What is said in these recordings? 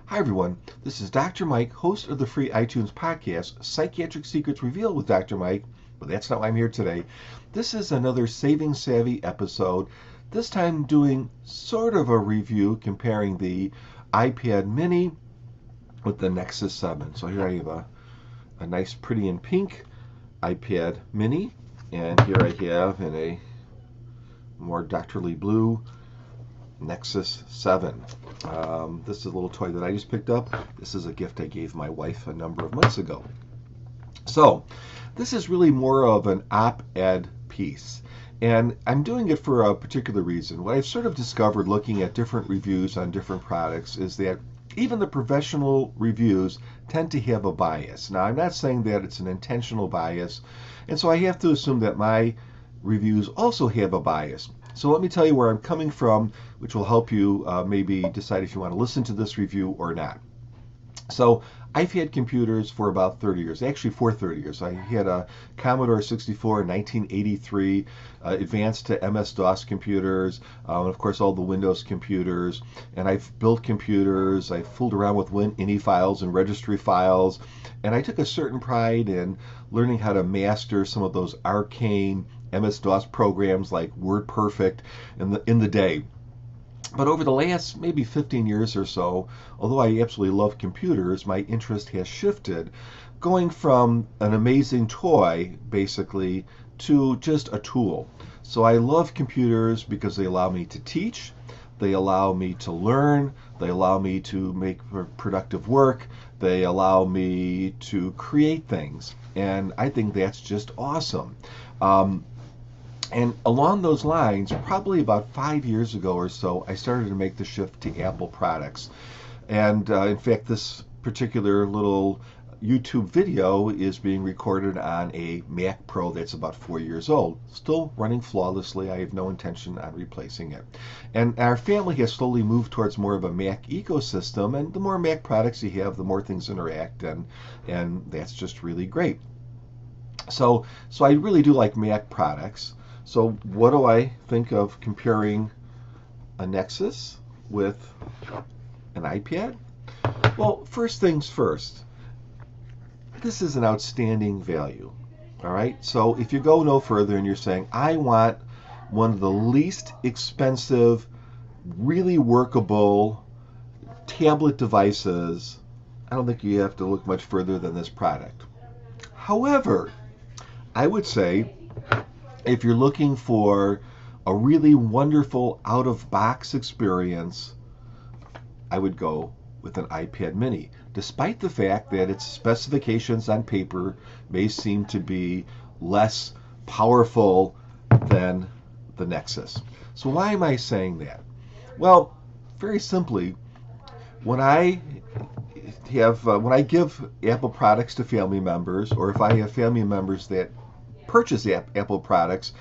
Hi everyone, this is Dr. Mike, host of the free iTunes podcast, Psychiatric Secrets Revealed with Dr. Mike, but that's not why I'm here today. This is another Saving Savvy episode, this time doing sort of a review comparing the iPad mini with the Nexus 7. So here I have a nice pretty in pink iPad mini, and here I have in a more doctorly blue Nexus 7. This is a little toy that I just picked up. This is a gift I gave my wife a number of months ago. So this is really more of an op-ed piece. And I'm doing it for a particular reason. What I've sort of discovered looking at different reviews on different products is that even the professional reviews tend to have a bias. Now, I'm not saying that it's an intentional bias, and so I have to assume that my reviews also have a bias. So let me tell you where I'm coming from, which will help you maybe decide if you want to listen to this review or not. So I've had computers for about 30 years, actually for 30 years. I had a Commodore 64 in 1983, advanced to MS-DOS computers, and of course all the Windows computers. And I've built computers, I've fooled around with WinINI files and registry files, and I took a certain pride in learning how to master some of those arcane MS-DOS programs like WordPerfect in the day. But over the last maybe 15 years or so, although I absolutely love computers, my interest has shifted, going from an amazing toy, basically, to just a tool. So I love computers because they allow me to teach, they allow me to learn, they allow me to make productive work, they allow me to create things. And I think that's just awesome. And along those lines, probably about 5 years ago or so, I started to make the shift to Apple products. And in fact, this particular little YouTube video is being recorded on a Mac Pro that's about 4 years old. Still running flawlessly. I have no intention on replacing it. And our family has slowly moved towards more of a Mac ecosystem. And the more Mac products you have, the more things interact. And that's just really great. So I really do like Mac products. So what do I think of comparing a Nexus with an iPad? Well, first things first, this is an outstanding value. All right, so if you go no further and you're saying, I want one of the least expensive, really workable tablet devices, I don't think you have to look much further than this product. However, I would say if you're looking for a really wonderful out-of-box experience, I would go with an iPad mini, despite the fact that its specifications on paper may seem to be less powerful than the Nexus. So why am I saying that? Well, very simply, when I give Apple products to family members, or if I have family members that purchase Apple products,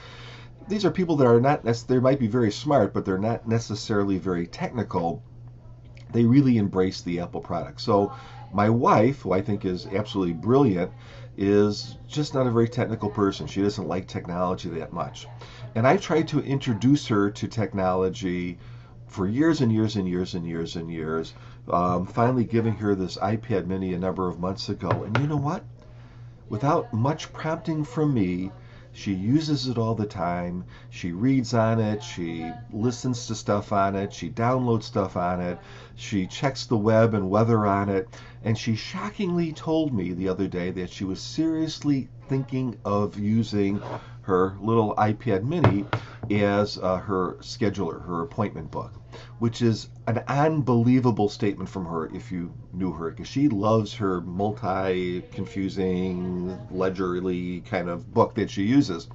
these are people that are not necessarily, they might be very smart, but they're not necessarily very technical. They really embrace the Apple product. So my wife, who I think is absolutely brilliant, is just not a very technical person. She doesn't like technology that much. And I tried to introduce her to technology for years and years and years and years and years, finally giving her this iPad mini a number of months ago. And you know what? Without much prompting from me, she uses it all the time. She reads on it. She listens to stuff on it. She downloads stuff on it. She checks the web and weather on it. And she shockingly told me the other day that she was seriously thinking of using her little iPad mini as her scheduler, her appointment book, which is an unbelievable statement from her if you knew her, because she loves her multi-confusing, ledgerly kind of book that she uses.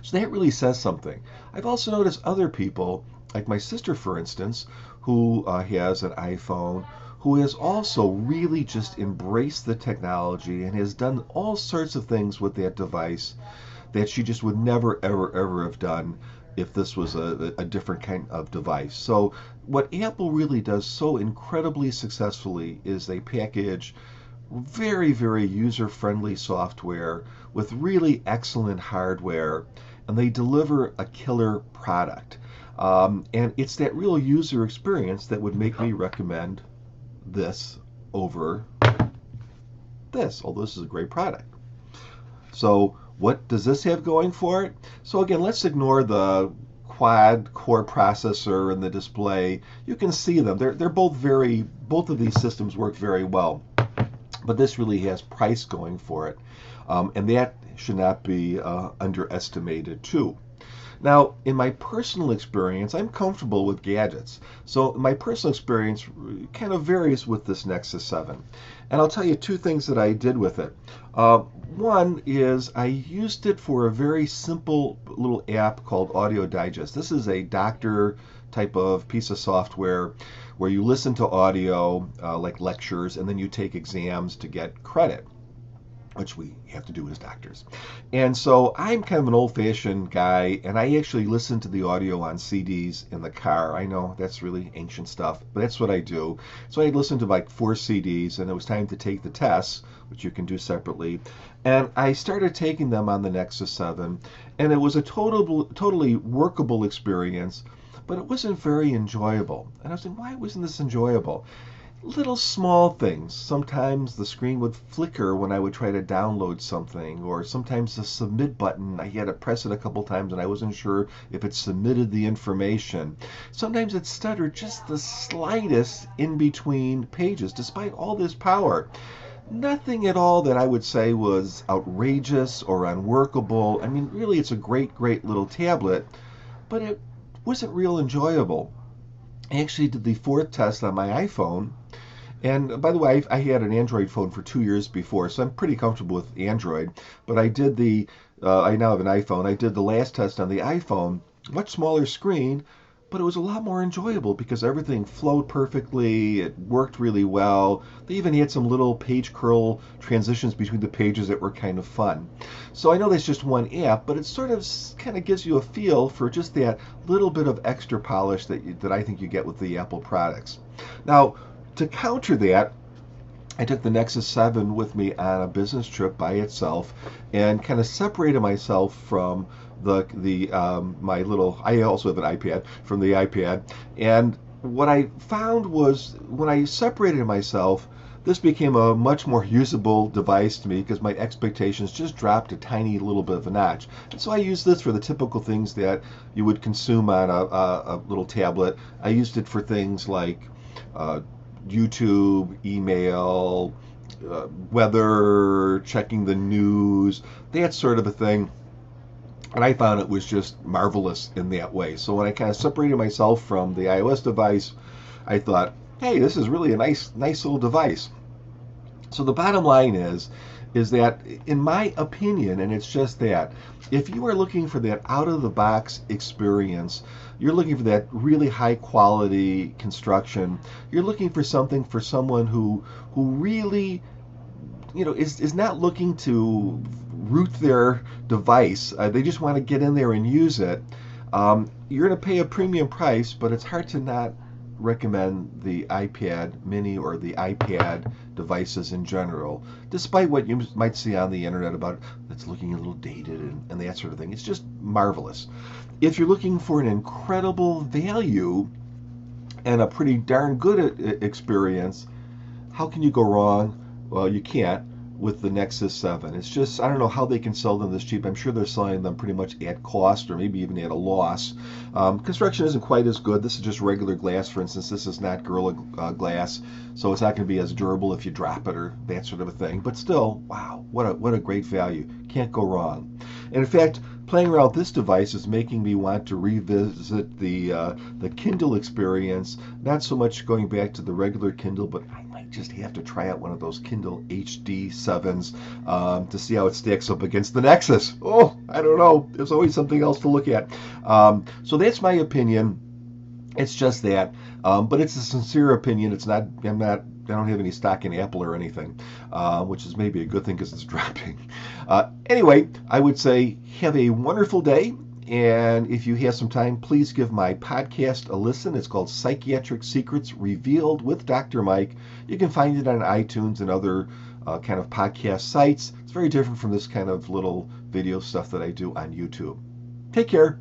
So that really says something. I've also noticed other people, like my sister, for instance, who has an iPhone, who has also really just embraced the technology and has done all sorts of things with that device that she just would never, ever, ever have done if this was a different kind of device. So what Apple really does so incredibly successfully is they package very, very user-friendly software with really excellent hardware, and they deliver a killer product. And it's that real user experience that would make me recommend this over this, although this is a great product. So what does this have going for it? So again, let's ignore the quad core processor and the display. You can see them. They're both of these systems work very well. But this really has price going for it. And that should not be underestimated too. Now, in my personal experience, I'm comfortable with gadgets. So my personal experience kind of varies with this Nexus 7. And I'll tell you two things that I did with it. One is I used it for a very simple little app called Audio Digest. This is a doctor type of piece of software where you listen to audio like lectures, and then you take exams to get credit, which we have to do as doctors. And so I'm kind of an old-fashioned guy, and I actually listen to the audio on CDs in the car. I know that's really ancient stuff, but that's what I do. So I listened to like 4 CDs, and it was time to take the tests, which you can do separately. And I started taking them on the Nexus 7, and it was a totally workable experience, but it wasn't very enjoyable. And I was thinking, why wasn't this enjoyable? Little small things. Sometimes the screen would flicker when I would try to download something, or sometimes the submit button, I had to press it a couple times and I wasn't sure if it submitted the information. Sometimes it stuttered just the slightest in between pages, despite all this power. Nothing at all that I would say was outrageous or unworkable. I mean, really, it's a great little tablet, but it wasn't real enjoyable. I actually did the 4th test on my iPhone. And by the way, I had an Android phone for 2 years before, so I'm pretty comfortable with Android. But I did I now have an iPhone. I did the last test on the iPhone, much smaller screen, but it was a lot more enjoyable because everything flowed perfectly. It worked really well. They even had some little page curl transitions between the pages that were kind of fun. So I know that's just one app, but it sort of kind of gives you a feel for just that little bit of extra polish that I think you get with the Apple products. Now, to counter that, I took the Nexus 7 with me on a business trip by itself and kind of separated myself from my little, I also have an iPad, from the iPad. And what I found was when I separated myself, this became a much more usable device to me because my expectations just dropped a tiny little bit of a notch. And so I used this for the typical things that you would consume on a little tablet. I used it for things like YouTube, email, weather, checking the news, that sort of a thing. And I found it was just marvelous in that way. So when I kind of separated myself from the iOS device, I thought, hey, this is really a nice little device. So the bottom line is that, in my opinion, and it's just that, if you are looking for that out-of-the-box experience, you're looking for that really high-quality construction, you're looking for something for someone who really, is not looking to root their device. They just want to get in there and use it. You're going to pay a premium price, but it's hard to not recommend the iPad mini or the iPad devices in general, despite what you might see on the internet about it's looking a little dated and that sort of thing. It's just marvelous. If you're looking for an incredible value and a pretty darn good experience, how can you go wrong? Well, you can't with the Nexus 7. It's just, I don't know how they can sell them this cheap. I'm sure they're selling them pretty much at cost or maybe even at a loss. Construction isn't quite as good. This is just regular glass, for instance. This is not Gorilla Glass, so it's not going to be as durable if you drop it or that sort of a thing. But still, wow, what a great value. Can't go wrong. And in fact, playing around with this device is making me want to revisit the Kindle experience. Not so much going back to the regular Kindle, but I might just have to try out one of those Kindle HD 7s to see how it stacks up against the Nexus. Oh, I don't know. There's always something else to look at. So that's my opinion. It's just that, but it's a sincere opinion. It's not. I don't have any stock in Apple or anything, which is maybe a good thing because it's dropping. Anyway, I would say have a wonderful day. And if you have some time, please give my podcast a listen. It's called Psychiatric Secrets Revealed with Dr. Mike. You can find it on iTunes and other kind of podcast sites. It's very different from this kind of little video stuff that I do on YouTube. Take care.